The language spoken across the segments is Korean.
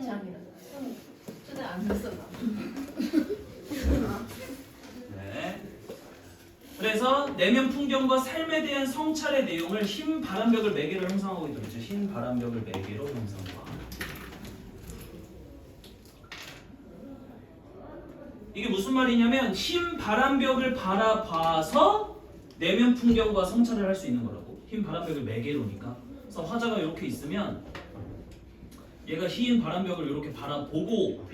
최악이다. 최대 안 했었나? 네. 그래서 내면 풍경과 삶에 대한 성찰의 내용을 흰 바람벽을 매개로 형성하고 있다고 했죠. 흰 바람벽을 매개로 형성화. 이게 무슨 말이냐면 흰 바람벽을 바라봐서 내면 풍경과 성찰을 할 수 있는 거라고. 흰 바람벽을 매개로니까. 그래서 화자가 이렇게 있으면 얘가 흰 바람벽을 이렇게 바라보고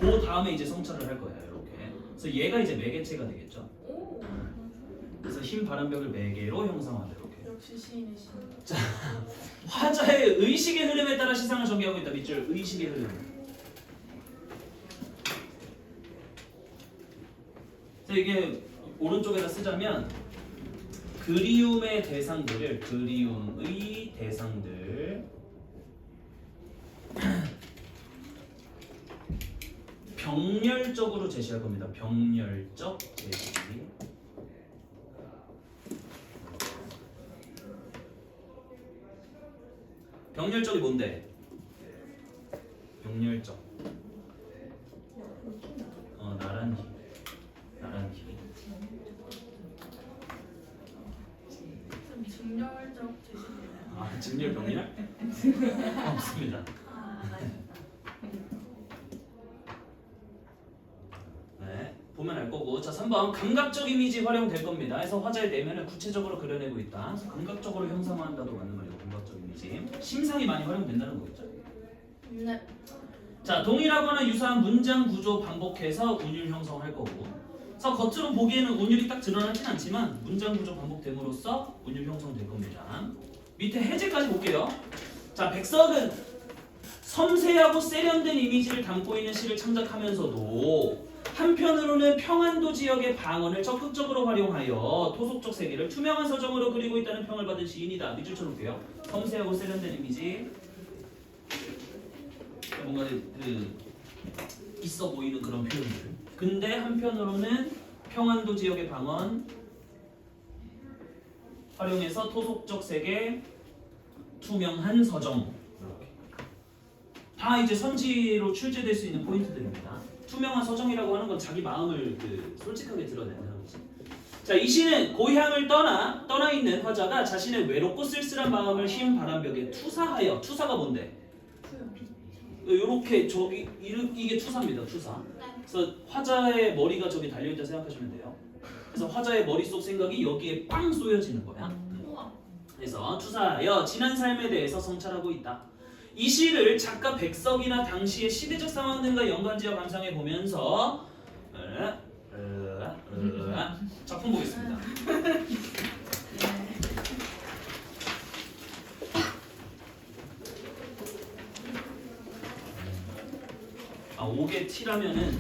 그 다음에 이제 성찰을 할 거야. 이렇게. 그래서 얘가 이제 매개체가 되겠죠. 그래서 흰 바람벽을 매개로 형성한다. 이렇게. 역시 시인의 시. 자, 화자의 의식의 흐름에 따라 시상을 전개하고 있다. 밑줄 의식의 흐름. 그래서 이게 오른쪽에다 쓰자면 그리움의 대상들을 그리움의 대상들 병렬적으로 제시할 겁니다. 병렬적 제시. 병렬적이 뭔데? 병렬적. 나란히. 나란히. 중렬적 제시. 아, 직렬 병렬? 없습니다. 네, 보면 알 거고. 자, 3번 감각적 이미지 활용될 겁니다. 그래서 화자의 내면을 구체적으로 그려내고 있다. 그래서 감각적으로 형상화한다도 맞는 말이고, 감각적 이미지. 심상이 많이 활용된다는 거겠죠. 네. 자, 동일하거나 유사한 문장 구조 반복해서 운율 형성할 거고. 그래서 겉으로 보기에는 운율이 딱 드러나진 않지만 문장 구조 반복됨으로써 운율 형성될 겁니다. 밑에 해제까지 볼게요. 자, 백석은 섬세하고 세련된 이미지를 담고 있는 시를 창작하면서도 한편으로는 평안도 지역의 방언을 적극적으로 활용하여 토속적 세계를 투명한 서정으로 그리고 있다는 평을 받은 시인이다. 밑줄 쳐놓을게요. 섬세하고 세련된 이미지. 뭔가 있어 보이는 그런 표현들. 근데 한편으로는 평안도 지역의 방언 활용해서 토속적 세계, 투명한 서정. 이렇게. 다 이제 선지로 출제될 수 있는 포인트들입니다. 투명한 서정이라고 하는 건 자기 마음을 솔직하게 드러낸다는 거지. 자, 이 시는 고향을 떠나 있는 화자가 자신의 외롭고 쓸쓸한 마음을 흰 바람벽에 투사하여. 투사가 뭔데? 요렇게 저기 이게 투사입니다. 투사. 그래서 화자의 머리가 저기 달려있다 생각하시면 돼요. 그래서 화자의 머릿속 생각이 여기에 빵 쏘여지는 거야. 그래서 투사하여 지난 삶에 대해서 성찰하고 있다. 이 시를 작가 백석이나 당시의 시대적 상황 등과 연관지어 감상해 보면서 작품 보겠습니다. 아, 5개 T라면은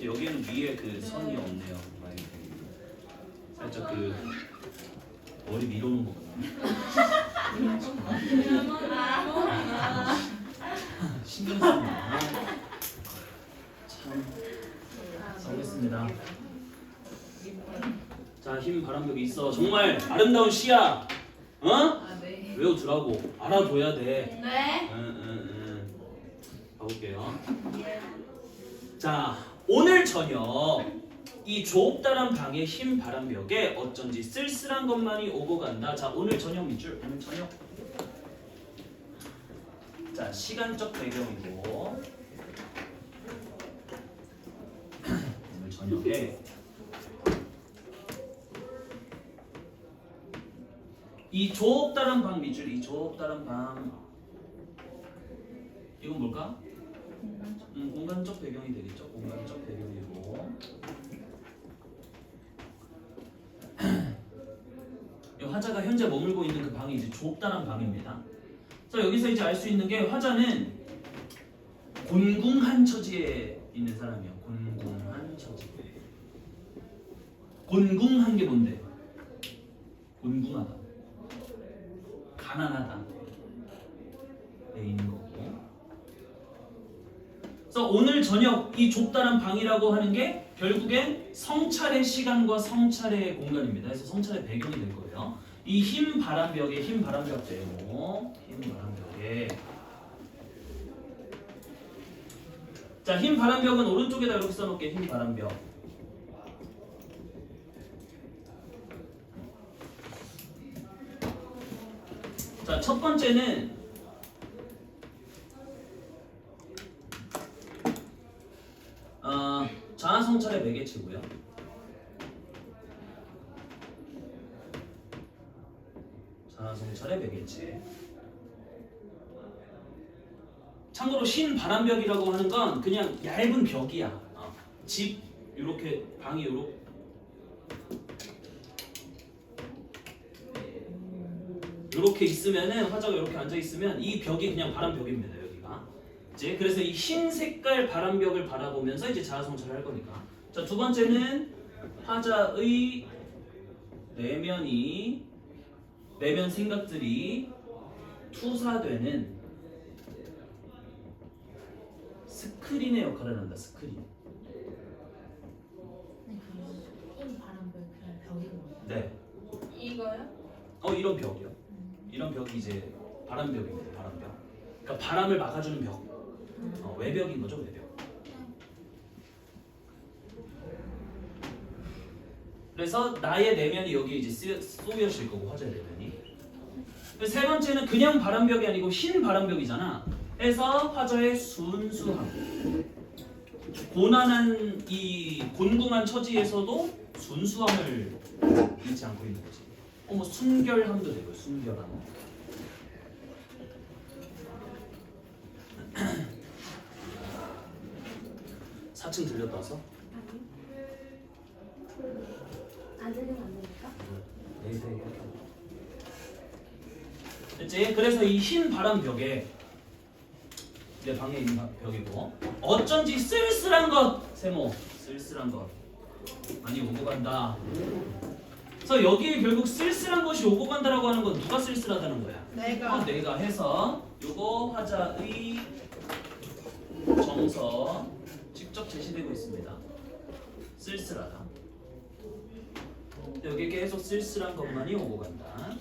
여기에는 위에 그 선이 없네요. 살짝 머리 밀어놓은 거거든요. 신경 쓰나. 참 써보겠습니다. 자, 흰 바람벽이 있어. 정말 아름다운 시야. 네. 외워두라고. 알아둬야 돼. 네. 가볼게요. 자, 오늘 저녁 이 좁다란 방의 흰 바람벽에 어쩐지 쓸쓸한 것만이 오고 간다. 자, 오늘 저녁 밑줄. 오늘 저녁. 자, 시간적 배경이고 오늘 저녁에 이 좁다란 방 밑줄. 이 좁다란 방. 이건 뭘까? 공간적 배경이 되겠죠. 공간적 배경이고 화자가 현재 머물고 있는 그 방이 이제 좁다란 방입니다. 자, 여기서 이제 알 수 있는 게 화자는 곤궁한 처지에 있는 사람이야. 곤궁한 처지. 곤궁한 게 뭔데? 곤궁하다. 가난하다. 에 있는 거고. 그래서 오늘 저녁 이 좁다란 방이라고 하는 게 결국엔 성찰의 시간과 성찰의 공간입니다. 그래서 성찰의 배경이 될 거예요. 이 흰 바람벽에 흰 바람벽 제목, 흰 바람벽에 자, 흰 바람벽은 오른쪽에다 이렇게 써놓을게. 흰 바람벽. 자, 첫 번째는 자아성찰의 매개체고요. 자아성찰의 매개체. 참고로 흰 바람벽이라고 하는 건 그냥 얇은 벽이야. 집 이렇게 방이 이렇게 있으면은 화자가 이렇게 앉아 있으면 이 벽이 그냥 바람벽입니다. 여기가. 이제 그래서 이 흰 색깔 바람벽을 바라보면서 이제 자아성찰을 할 거니까. 자, 두 번째는 화자의 내면 생각들이 투사되는 스크린의 역할을 한다. 스크린. 흰 바람벽 그냥 벽인 거예요? 네. 이거요? 이런 벽이요. 이런 벽이 이제 바람벽입니다. 바람벽. 그러니까 바람을 막아주는 벽. 외벽인 거죠, 외벽. 그래서 나의 내면이 여기 이제 쏘여질 거고 화자의 내면이. 세 번째는 그냥 바람벽이 아니고 흰 바람벽이잖아. 해서 화자의 순수함. 고난한 이 곤궁한 처지에서도 순수함을 잃지 않고 있는 거지. 뭐 순결함도 되고요. 순결함. 사층 들렸다 와서? 안 들리면 안 됩니까? 됐지? 그래서 이 흰 바람벽에 내 방에 있는 벽이고 어쩐지 쓸쓸한 것 세모 쓸쓸한 것 많이 오고 간다. 그래서 여기 결국 쓸쓸한 것이 오고 간다라고 하는 건 누가 쓸쓸하다는 거야? 내가 해서 요거 화자의 정서 직접 제시되고 있습니다. 쓸쓸하다. 여기 계속 쓸쓸한 것만이 오고 간다.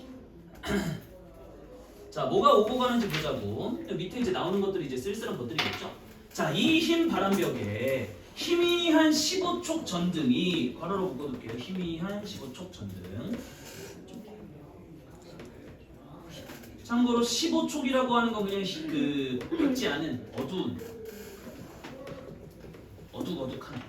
자, 뭐가 오고 가는지 보자고. 밑에 이제 나오는 것들이 이제 쓸쓸한 것들이겠죠. 자, 이 흰 바람벽에 희미한 15촉 전등이 괄호로 묶어둘게요. 희미한 15촉 전등. 참고로 15촉이라고 하는 건 그냥 밝지 않은 어둑어둑한.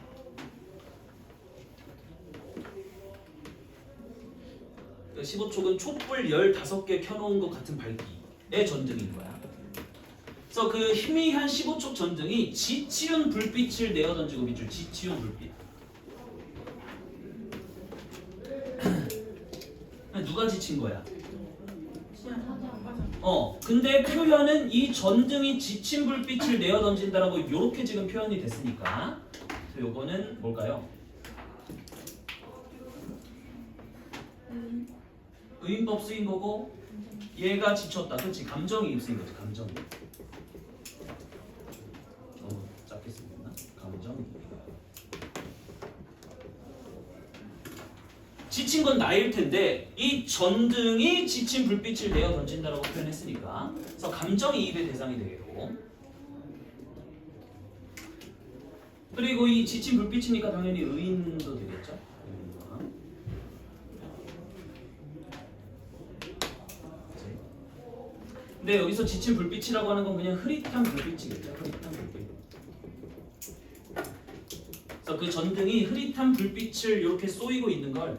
그 15촉은 촛불 15개 켜놓은 것 같은 밝기의 전등인 거야. 그래서 그 희미한 15촉 전등이 지치운 불빛을 내어던지고 비출 지치운 불빛. 누가 지친 거야? 근데 표현은 이 전등이 지친 불빛을 내어던진다라고 이렇게 지금 표현이 됐으니까 그래서 요거는 뭘까요? 의인법 쓰인 거고 얘가 지쳤다. 그렇지? 감정이 쓰인 거지. 감정이. 작게 쓰였나? 감정이. 지친 건 나일 텐데 이 전등이 지친 불빛을 내어 던진다라고 표현했으니까 그래서 감정이입의 대상이 되겠고 그리고 이 지친 불빛이니까 당연히 의인도 되겠죠. 근데 여기서 지친 불빛이라고 하는 건 그냥 흐릿한 불빛이겠죠. 흐릿한 불빛. 그래서 그 전등이 흐릿한 불빛을 이렇게 쏘이고 있는 걸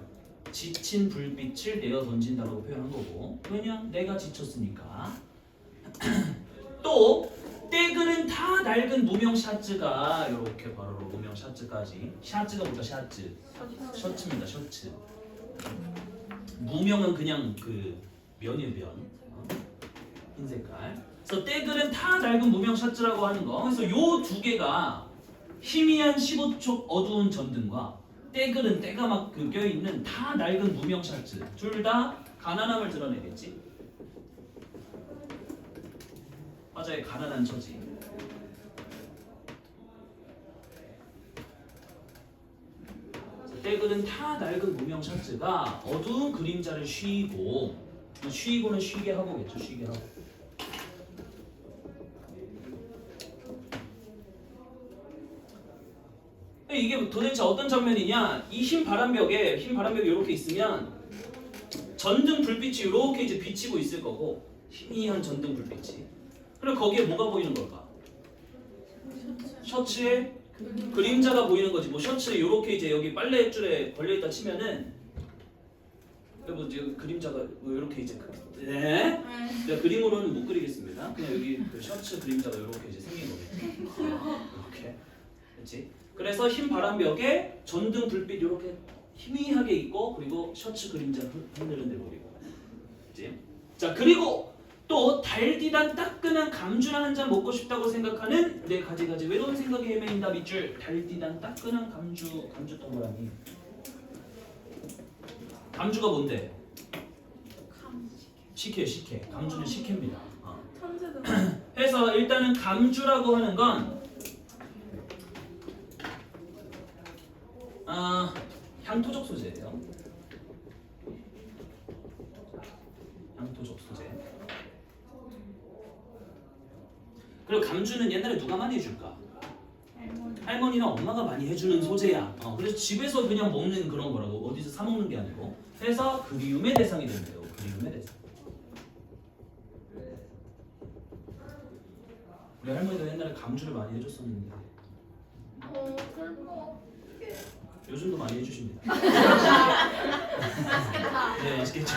지친 불빛을 내어 던진다고 표현한 거고 그냥 내가 지쳤으니까 또 떼그는 다 낡은 무명 샤츠가 이렇게 바로 무명 샤츠까지 샤츠가 뭐죠? 샤츠 셔츠입니다. 셔츠 무명은 그냥 그 면이에요. 면 흰 색깔. 그래서 떼글은 다 낡은 무명 샤츠라고 하는 거. 그래서 요 두 개가 희미한 15촉 어두운 전등과 떼글은 때가 막 껴있는 다 낡은 무명 샤츠 둘 다 가난함을 드러내겠지. 화자의 가난한 처지. 떼글은 다 낡은 무명 샤츠가 어두운 그림자를 쉬고는 쉬게 하고겠죠. 쉬게 하고. 이게 도대체 어떤 장면이냐? 이 흰 바람벽에 이렇게 있으면 전등 불빛이 이렇게 이제 비치고 있을 거고 희미한 전등 불빛이. 그리고 거기에 뭐가 보이는 걸까? 셔츠에 그림자가 보이는 거지. 뭐 셔츠에 이렇게 이제 여기 빨래줄에 걸려 있다 치면은 뭐 이제 그림자가 뭐 이렇게 이제 네? 제가 그림으로는 못 그리겠습니다. 그냥 여기 그 셔츠 그림자가 이렇게 이제 생긴 거겠죠. 이렇게, 그렇지? 그래서 흰 바람벽에 전등 불빛 이렇게 희미하게 있고 그리고 셔츠 그림자 흔들흔들 거리고, 그렇지? 자 그리고 또 달디단 따끈한 감주나 한 잔 먹고 싶다고 생각하는 내 가지가지 외로운 생각에 헤매인다 밑줄. 달디단 따끈한 감주 동그라미. 감주가 뭔데? 식혜. 감주는 식혜입니다. 천재들. 해서 일단은 감주라고 하는 건 향토적 소재예요. 향토적 소재. 그리고 감주는 옛날에 누가 많이 해줄까? 할머니나 엄마가 많이 해주는 소재야. 그래서 집에서 그냥 먹는 그런 거라고. 어디서 사 먹는 게 아니고. 해서 그리움의 대상이 된대요. 그리움의 대상. 우리 할머니도 옛날에 감주를 많이 해줬었는데 요즘도 많이 해주십니다. 네, 맛있겠죠.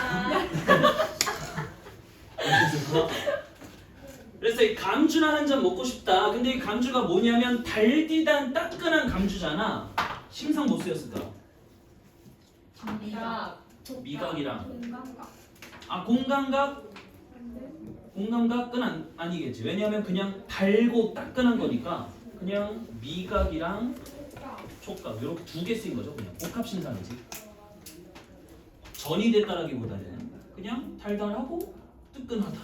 그래서 이 감주나 한 잔 먹고 싶다. 근데 이 감주가 뭐냐면 달디단 따끈한 감주잖아. 심상 뭐 쓰였을까? 미각이랑 공감각은 아니겠지. 왜냐하면 그냥 달고 따끈한 거니까 그냥 미각이랑 촉각 이렇게 두 개 쓰인 거죠. 그냥 복합 신상이지. 전이 됐다라기보다는 그냥 달달하고 뜨끈하다.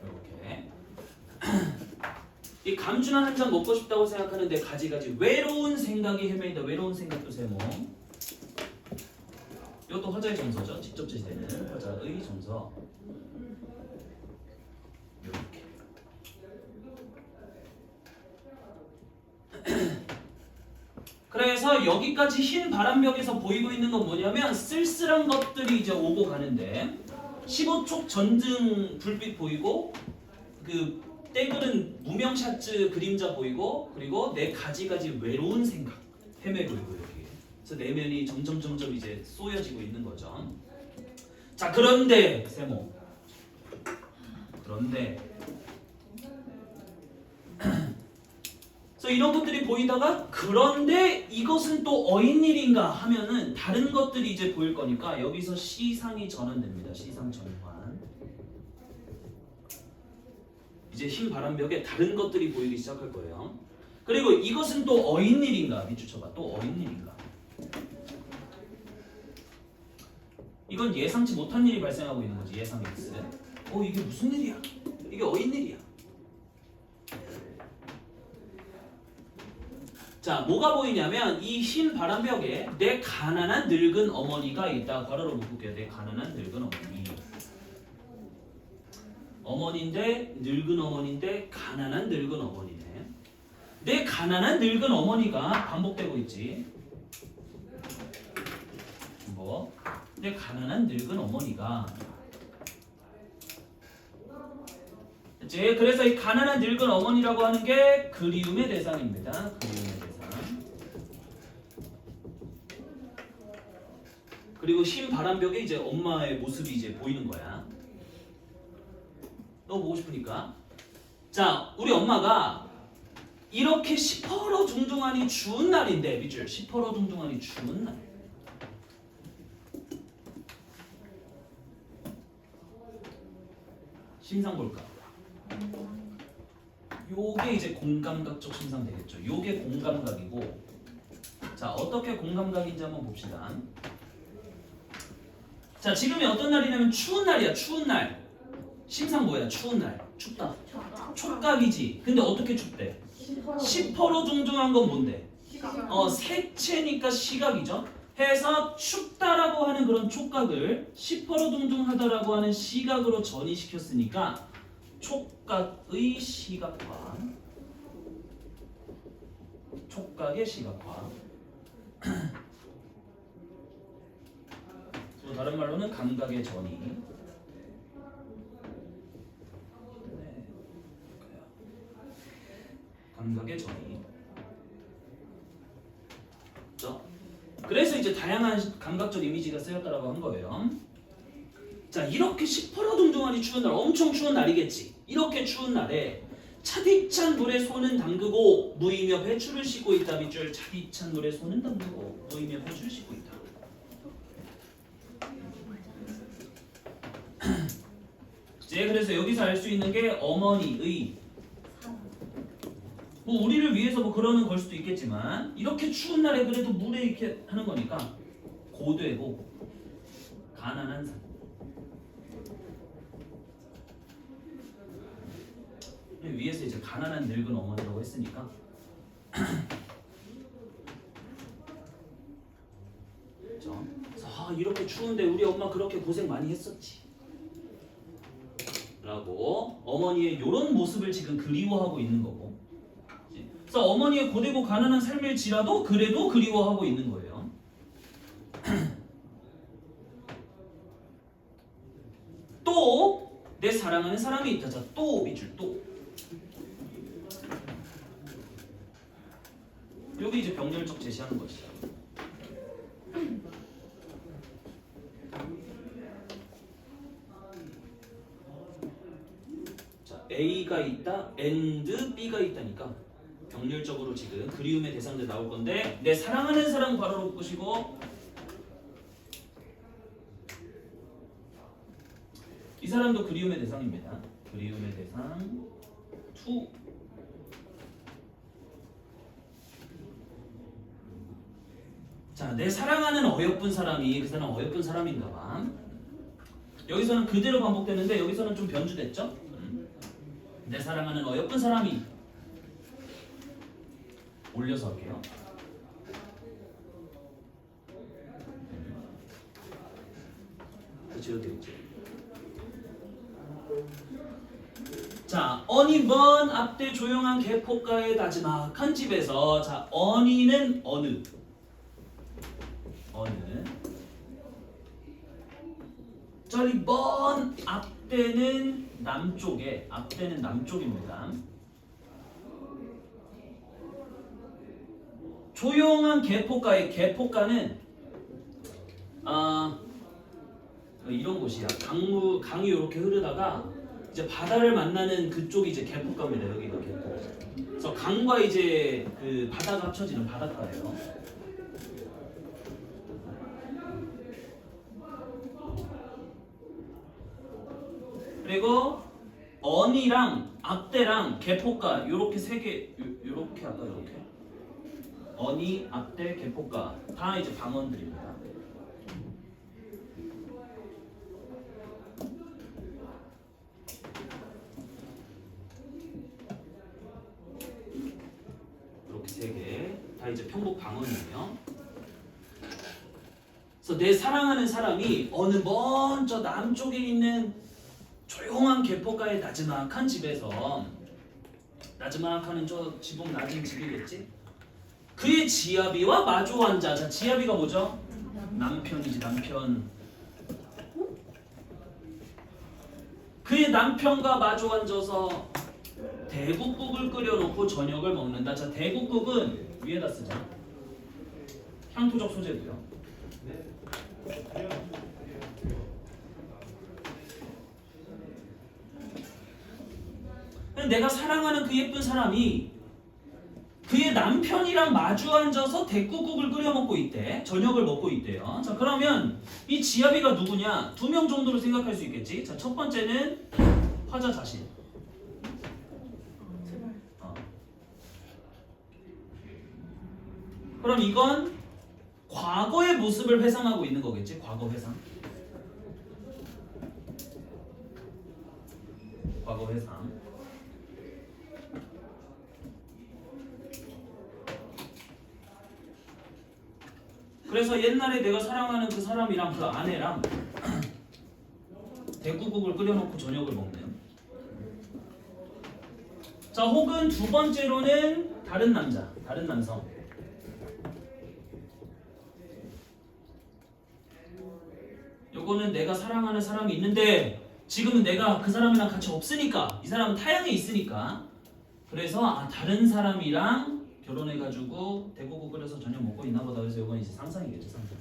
이렇게 이 감주나 한 잔 먹고 싶다고 생각하는데 가지가지 외로운 생각이 헤매인다. 외로운 생각도 세모. 이것도 화자의 정서죠. 직접 제시되는 화자의 정서. 이렇게. 그래서 여기까지 흰 바람벽에서 보이고 있는 건 뭐냐면 쓸쓸한 것들이 이제 오고 가는데 15촉 전등 불빛 보이고 그 떼그는 무명 샷즈 그림자 보이고 그리고 내 가지가지 외로운 생각 헤매고 있고 이렇게. 그래서 내면이 점점 이제 쏘여지고 있는 거죠. 자 그런데 세모. 그런데 그래서 이런 것들이 보이다가 그런데 이것은 또 어인일인가 하면은 다른 것들이 이제 보일 거니까 여기서 시상이 전환됩니다. 시상 전환. 이제 흰 바람벽에 다른 것들이 보이기 시작할 거예요. 그리고 이것은 또 어인일인가 밑줄 쳐봐. 또 어인일인가. 이건 예상치 못한 일이 발생하고 있는 거지. 예상 X. 이게 무슨 일이야? 이게 어인일이야. 자, 뭐가 보이냐면 이 흰 바람벽에 내 가난한 늙은 어머니가 있다. 괄호로 묶을게요. 내 가난한 늙은 어머니. 어머니인데 늙은 어머니인데 가난한 늙은 어머니네. 내 가난한 늙은 어머니가 반복되고 있지. 뭐? 내 가난한 늙은 어머니가. 그치? 그래서 이 가난한 늙은 어머니라고 하는 게 그리움의 대상입니다. 그리움의 대상. 그리고 흰 바람벽에 이제 엄마의 모습이 이제 보이는 거야. 너 보고 싶으니까. 자, 우리 엄마가 이렇게 시퍼러둥둥하니 추운 날인데, 밑줄 시퍼러둥둥하니 추운 날. 심상 볼까? 요게 이제 공감각적 심상 되겠죠. 요게 공감각이고, 자 어떻게 공감각인지 한번 봅시다. 자 지금이 어떤 날이냐면 추운 날이야. 추운 날. 심상 뭐야? 추운 날. 춥다. 촉각이지. 근데 어떻게 춥대? 시퍼러둥둥한 건 뭔데? 색채니까 시각이죠. 해서 춥다라고 하는 그런 촉각을 시퍼러둥둥하다라고 하는 시각으로 전이시켰으니까 촉각의 시각화. 촉각의 시각화. 또 다른 말로는 감각의 전이. 네, 감각의 전이. 그래서 이제 다양한 감각적 이미지가 쓰였다라고 한 거예요. 자, 이렇게 시퍼러둥둥하니 추운 날, 엄청 추운 날이겠지. 이렇게 추운 날에 차디찬 물에 손은 담그고 무이며 배추를 씻고 있다. 밑줄 차디찬 물에 손은 담그고 무이며 배추를 씻고 있다. 이제 그래서 여기서 알 수 있는 게 어머니의 뭐 우리를 위해서 뭐 그러는 걸 수도 있겠지만 이렇게 추운 날에 그래도 물에 이렇게 하는 거니까 고되고 가난한 삶. 위에서 이제 가난한 늙은 어머니라고 했으니까 그렇죠? 그래서 이렇게 추운데 우리 엄마 그렇게 고생 많이 했었지 라고 어머니의 이런 모습을 지금 그리워하고 있는 거고, 그래서 어머니의 고되고 가난한 삶일지라도 그래도 그리워하고 있는 거예요. 또 내 사랑하는 사람이 있다. 자, 또 밑줄 또. 여기 이제 병렬적 제시하는 것이죠. 자, A가 있다, and B가 있다니까 병렬적으로 지금 그리움의 대상들 나올 건데 내 사랑하는 사람 괄호로 보시고 이 사람도 그리움의 대상입니다. 그리움의 대상 to 자, 내 사랑하는 어여쁜 사람이 그 사람 어여쁜 사람인가 봐. 여기서는 그대로 반복되는데 여기서는 좀 변주됐죠? 내 사랑하는 어여쁜 사람이 올려서 할게요. 그치, 어디 있지? 자, 어니번 앞대 조용한 개포가의 나지막한 집에서 자, 어니는 어느 저리 먼 앞대는 남쪽에 앞대는 남쪽입니다. 조용한 개포가의 개포가는 이런 곳이야. 강이 이렇게 흐르다가 이제 바다를 만나는 그쪽이 이제 개포가입니다. 여기가 개포. 그래서 강과 이제 그 바다가 합쳐지는 바닷가예요. 그리고 어니랑 앞대랑 개포가 요렇게 세 개, 요렇게 아까 요렇게 어니, 앞대, 개포가 다 이제 방언들입니다. 이렇게 세 개 다 이제 편곡 방언이에요. 그래서 내 사랑하는 사람이 어느 먼 저 남쪽에 있는 조용한 개포가의 나지막한 집에서 나지막하는 저 지붕 낮은 집이겠지? 그의 지아비와 마주 앉아. 자, 지아비가 뭐죠? 남편이지, 남편. 그의 남편과 마주 앉아서 대국국을 끓여놓고 저녁을 먹는다. 자, 대국국은 위에다 쓰자. 향토적 소재고요. 내가 사랑하는 그 예쁜 사람이 그의 남편이랑 마주 앉아서 대국국을 끓여 먹고 있대. 저녁을 먹고 있대요. 자, 그러면 이 지아비가 누구냐? 2명 정도로 생각할 수 있겠지. 자, 첫 번째는 화자 자신. 그럼 이건 과거의 모습을 회상하고 있는 거겠지. 과거 회상. 과거 회상. 그래서 옛날에 내가 사랑하는 그 사람이랑 그 아내랑 대구국을 끓여놓고 저녁을 먹는. 자, 혹은 두 번째로는 다른 남자, 다른 남성. 요거는 내가 사랑하는 사람이 있는데 지금은 내가 그 사람이랑 같이 없으니까 이 사람은 타향에 있으니까 그래서 다른 사람이랑 결혼해가지고 대고고 끓여서 저녁 먹고 있나 보다. 그래서 요건 이제 상상이겠죠, 상상.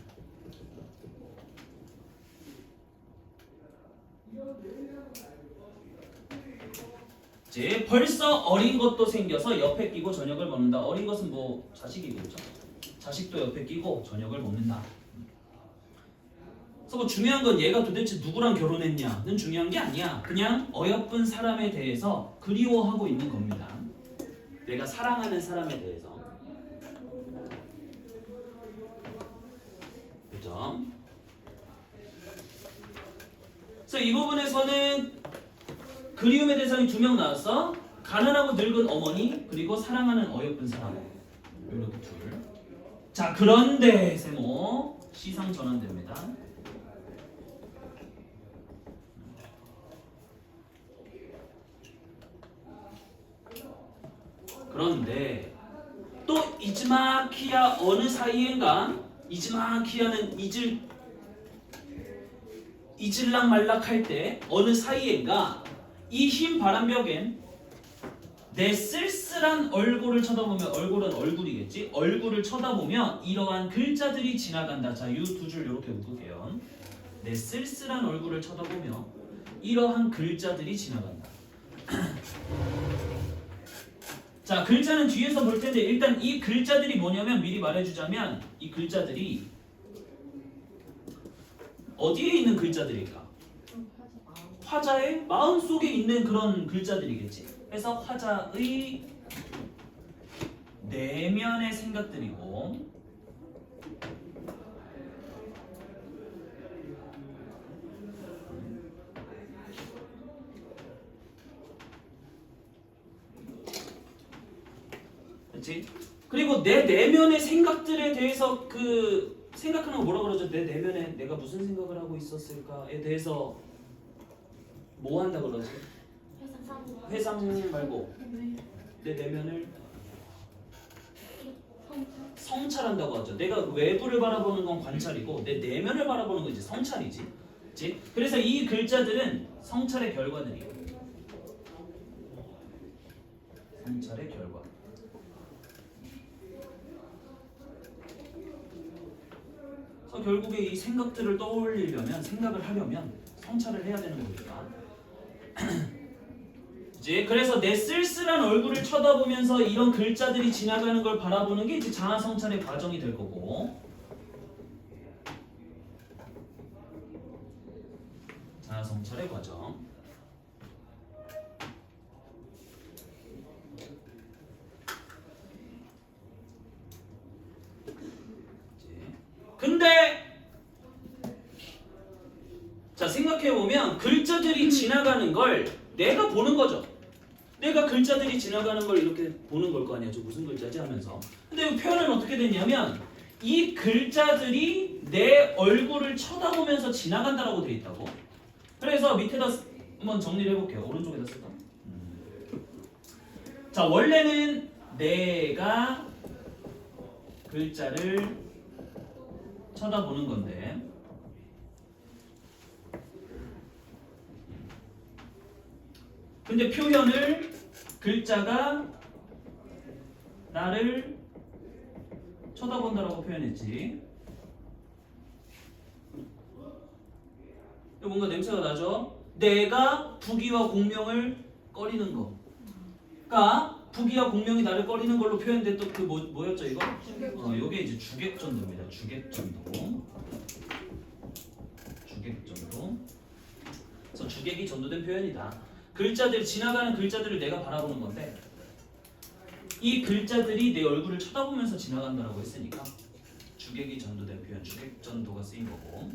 이제 벌써 어린 것도 생겨서 옆에 끼고 저녁을 먹는다. 어린 것은 뭐 자식이겠죠. 자식도 옆에 끼고 저녁을 먹는다. 그래서 뭐 중요한 건 얘가 도대체 누구랑 결혼했냐는 중요한 게 아니야. 그냥 어여쁜 사람에 대해서 그리워하고 있는 겁니다. 내가 사랑하는 사람에 대해서. 그죠? 그래서 이 부분에서는 그리움의 대상이 2명 나왔어. 가난하고 늙은 어머니 그리고 사랑하는 어여쁜 사람. 이렇게 둘. 자, 그런데 세모 시상 전환됩니다. 그런데 또 이즈마키야 어느 사이엔가 이즈마키야는 잊을락 말락 할 때 어느 사이엔가 이 흰 바람벽엔 내 쓸쓸한 얼굴을 쳐다보면 얼굴은 얼굴이겠지? 얼굴을 쳐다보면 이러한 글자들이 지나간다. 자, 이 2줄 이렇게 묶을게요. 내 쓸쓸한 얼굴을 쳐다보며 이러한 글자들이 지나간다. 자, 글자는 뒤에서 볼 텐데 일단 이 글자들이 뭐냐면 미리 말해주자면 이 글자들이 어디에 있는 글자들일까? 화자의 마음속에 있는 그런 글자들이겠지. 그래서 화자의 내면의 생각들이고 그렇지? 그리고 내 내면의 생각들에 대해서 그 생각하는 거 뭐라 그러죠? 내 내면에 내가 무슨 생각을 하고 있었을까에 대해서 뭐 한다 그러지? 회상 말고 내 내면을 성찰한다고 하죠. 내가 외부를 바라보는 건 관찰이고 내 내면을 바라보는 건 이제 성찰이지. 그치? 그래서 이 글자들은 성찰의 결과들이에요. 성찰의 결과. 그래서 결국에 이 생각들을 떠올리려면 생각을 하려면 성찰을 해야 되는 거니까. 이제 그래서 내 쓸쓸한 얼굴을 쳐다보면서 이런 글자들이 지나가는 걸 바라보는 게 이제 자아 성찰의 과정이 될 거고. 자아 성찰의 과정. 근데 자, 생각해보면 글자들이 지나가는 걸 내가 보는 거죠. 내가 글자들이 지나가는 걸 이렇게 보는 걸 거 아니야. 저 무슨 글자지 하면서. 근데 이 표현은 어떻게 됐냐면 이 글자들이 내 얼굴을 쳐다보면서 지나간다라고 돼 있다고. 그래서 밑에다 한번 정리를 해볼게요. 오른쪽에다 쓸까? 자, 원래는 내가 글자를 쳐다보는 건데 근데 표현을 글자가 나를 쳐다본다라고 표현했지. 뭔가 냄새가 나죠? 내가 부귀와 공명을 꺼리는 거. 그러니까 부귀와 공명이 나를 꺼리는 걸로 표현됐던 그 뭐였죠 이거? 요게 이제 주객전도입니다. 주객전도. 주객전도. 그래서 주객이 전도된 표현이다. 글자들 지나가는 글자들을 내가 바라보는 건데 이 글자들이 내 얼굴을 쳐다보면서 지나간다라고 했으니까 주객이 전도된 표현, 주객전도가 쓰인 거고.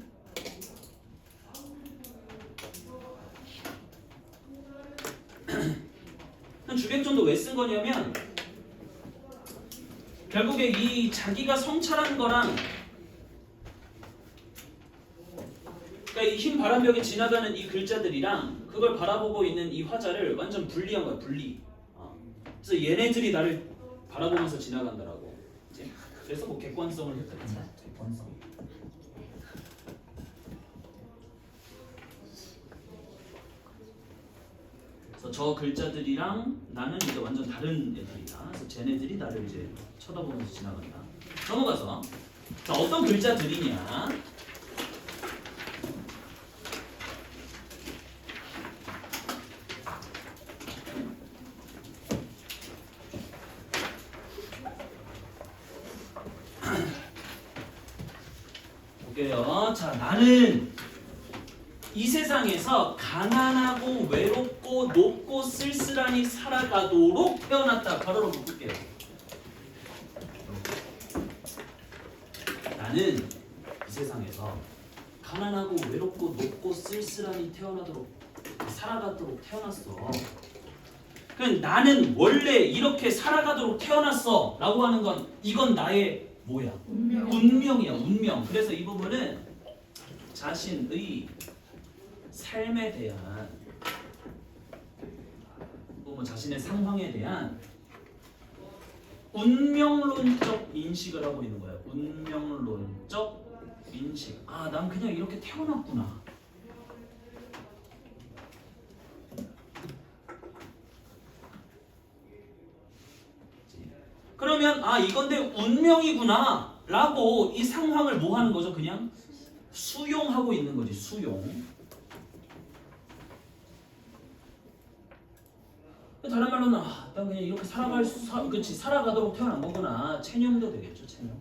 주객전도 왜 쓴 거냐면 결국에 이 자기가 성찰한 거랑 그러니까 이 흰 바람벽에 지나가는 이 글자들이랑 그걸 바라보고 있는 이 화자를 완전 분리한 거야. 분리. 그래서 얘네들이 나를 바라보면서 지나간다라고. 그치? 그래서 뭐 객관성을 획득한다. 객관성. 그래서 저 글자들이랑 나는 이제 완전 다른 애들이다. 그래서 쟤네들이 나를 이제 쳐다보면서 지나간다. 넘어가서 자 어떤 글자들이냐? 볼게요. 자 나는 이 세상에서 가난하고 외롭고 높고 쓸쓸하니 살아가도록 태어났다. 가로로 묶을게요. 나는 이 세상에서 가난하고 외롭고 높고 쓸쓸하니 살아가도록 태어났어. 그럼 나는 원래 이렇게 살아가도록 태어났어 라고 하는 건 이건 나의 뭐야? 운명이야. 운명. 그래서 이 부분은 자신의 삶에 대한 뭐 자신의 상황에 대한 운명론적 인식을 하고 있는 거야. 운명론적 인식. 아, 난 그냥 이렇게 태어났구나. 그러면 아 이건데 운명이구나 라고 이 상황을 뭐 하는 거죠? 그냥 수용하고 있는 거지. 수용. 다른 말로는 아, 난 그냥 이렇게 살아가도록 태어난 거구나. 체념도 되겠죠. 체념.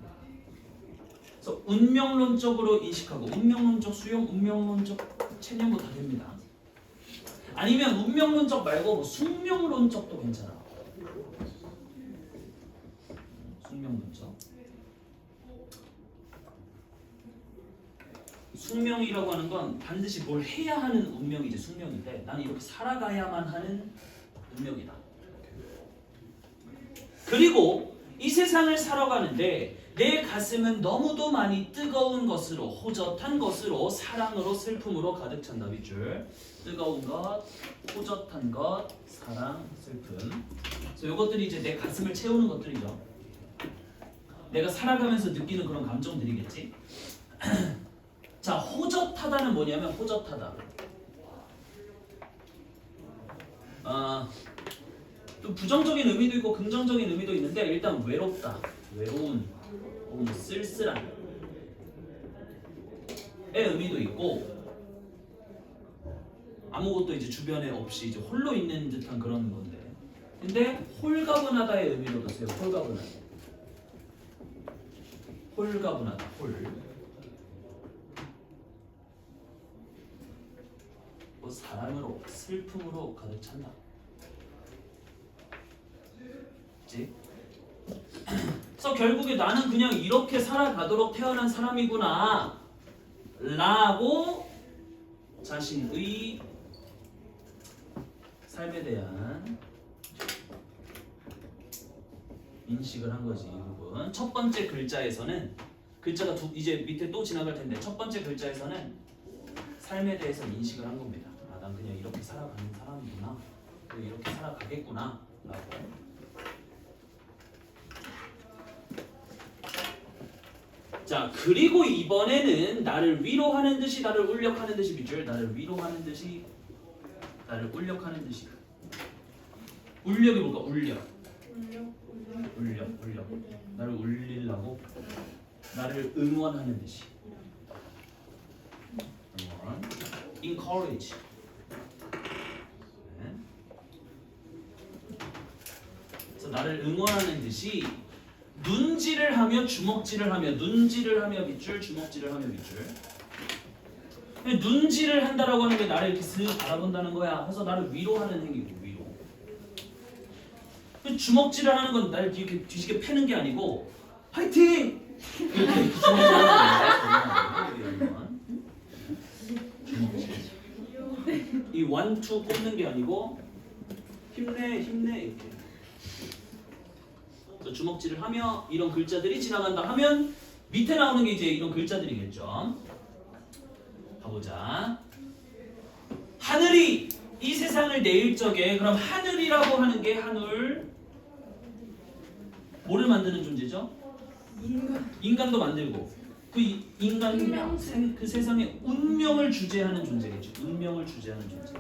그래서 운명론적으로 인식하고 운명론적 수용, 운명론적 체념도 다 됩니다. 아니면 운명론적 말고 뭐 숙명론적도 괜찮아. 숙명론적. 숙명이라고 하는 건 반드시 뭘 해야 하는 운명이지. 숙명인데 나는 이렇게 살아가야만 하는 운명이다. 그리고 이 세상을 살아가는데 내 가슴은 너무도 많이 뜨거운 것으로, 호젓한 것으로, 사랑으로, 슬픔으로 가득 찬다. 밑줄. 뜨거운 것, 호젓한 것, 사랑, 슬픔. 그래서 이것들이 이제 내 가슴을 채우는 것들이죠. 내가 살아가면서 느끼는 그런 감정들이겠지. 자, 호젓하다는 뭐냐면 호젓하다. 또 부정적인 의미도 있고 긍정적인 의미도 있는데 일단 외롭다, 외로운, 혹은 쓸쓸한 의 의미도 있고 아무것도 이제 주변에 없이 이제 홀로 있는 듯한 그런 건데. 근데 홀가분하다의 의미로도 써요. 홀가분하다. 홀가분하다. 홀. 뭐 사랑으로, 슬픔으로 가득 찬다. 그치? 그래서 결국에 나는 그냥 이렇게 살아가도록 태어난 사람이구나 라고 자신의 삶에 대한 인식을 한 거지. 이 부분. 첫 번째 글자에서는 글자가 이제 밑에 또 지나갈 텐데 첫 번째 글자에서는 삶에 대해서 인식을 한 겁니다. 아, 난 그냥 이렇게 살아가는 사람이구나. 이렇게 살아가겠구나 라고. 자, 그리고 이번에는 나를 위로하는 듯이, 나를 울력하는 듯이 밑줄. 나를 위로하는 듯이, 나를 울력하는 듯이. 울력이 뭘까? 울력. 울력. 나를 울리려고. 나를 응원하는 듯이. 응원. encourage. 네. 그래서 나를 응원하는 듯이 눈질을 하며 주먹질을 하며, 눈질을 하며 밑줄, 주먹질을 하며 밑줄. 눈질을 한다라고 하는 게 나를 이렇게 쓱 바라본다는 거야. 그래서 나를 위로하는 행위고, 위로. 주먹질을 하는 건 나를 이렇게 뒤집게 패는 게 아니고 화이팅! 이렇게 주먹질을 하는 거야. 주먹질. 이 원투 꽂는 게 아니고 힘내 이렇게. 주먹질을 하며 이런 글자들이 지나간다 하면 밑에 나오는 게 이제 이런 글자들이겠죠. 가보자. 하늘이 이 세상을 내일 적에, 그럼 하늘이라고 하는 게 한울, 뭐를 만드는 존재죠? 인간. 인간도 만들고 그 인간 운명. 그 세상의 운명을 주재하는 존재겠죠. 운명을 주재하는 존재.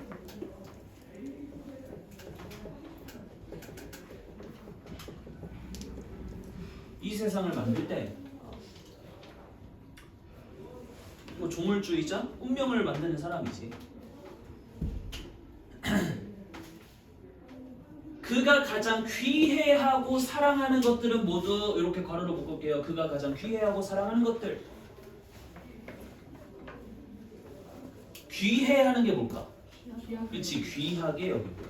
이 세상을 만들 때 뭐 조물주의자, 운명을 만드는 사람이지. 그가 가장 귀해하고 사랑하는 것들은 모두 이렇게 괄호로 묶을게요. 그가 가장 귀해하고 사랑하는 것들. 귀해하는 게 뭘까? 그렇지, 귀하게 여기고.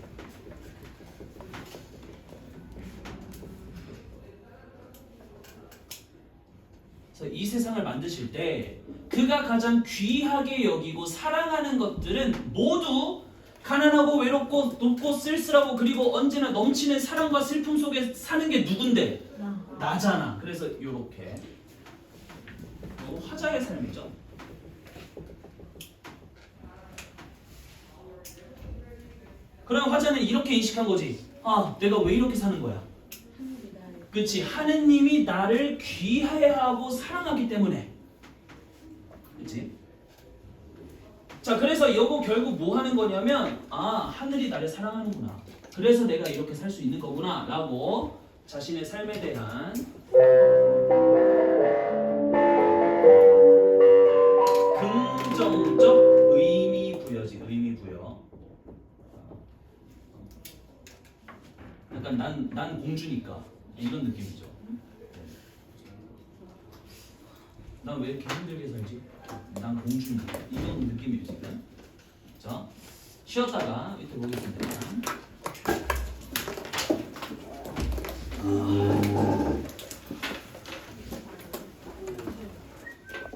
그래서 이 세상을 만드실 때 그가 가장 귀하게 여기고 사랑하는 것들은 모두 가난하고 외롭고 높고 쓸쓸하고 그리고 언제나 넘치는 사랑과 슬픔 속에 사는 게 누군데? 나잖아. 그래서 이렇게 화자의 삶이죠. 그럼 화자는 이렇게 인식한 거지. 아, 내가 왜 이렇게 사는 거야? 그치, 하느님이 나를 귀해하고 사랑하기 때문에. 그치? 자, 그래서 이거 결국 뭐 하는 거냐면, 아, 하늘이 나를 사랑하는구나. 그래서 내가 이렇게 살 수 있는 거구나 라고 자신의 삶에 대한 긍정적 의미 부여지. 의미 부여. 약간 난 공주니까 이런 느낌이죠. 난 왜 이렇게 힘들게 살지? 난 공주니까 이런 느낌이에요 지금. 자, 쉬었다가 이때 보겠습니다.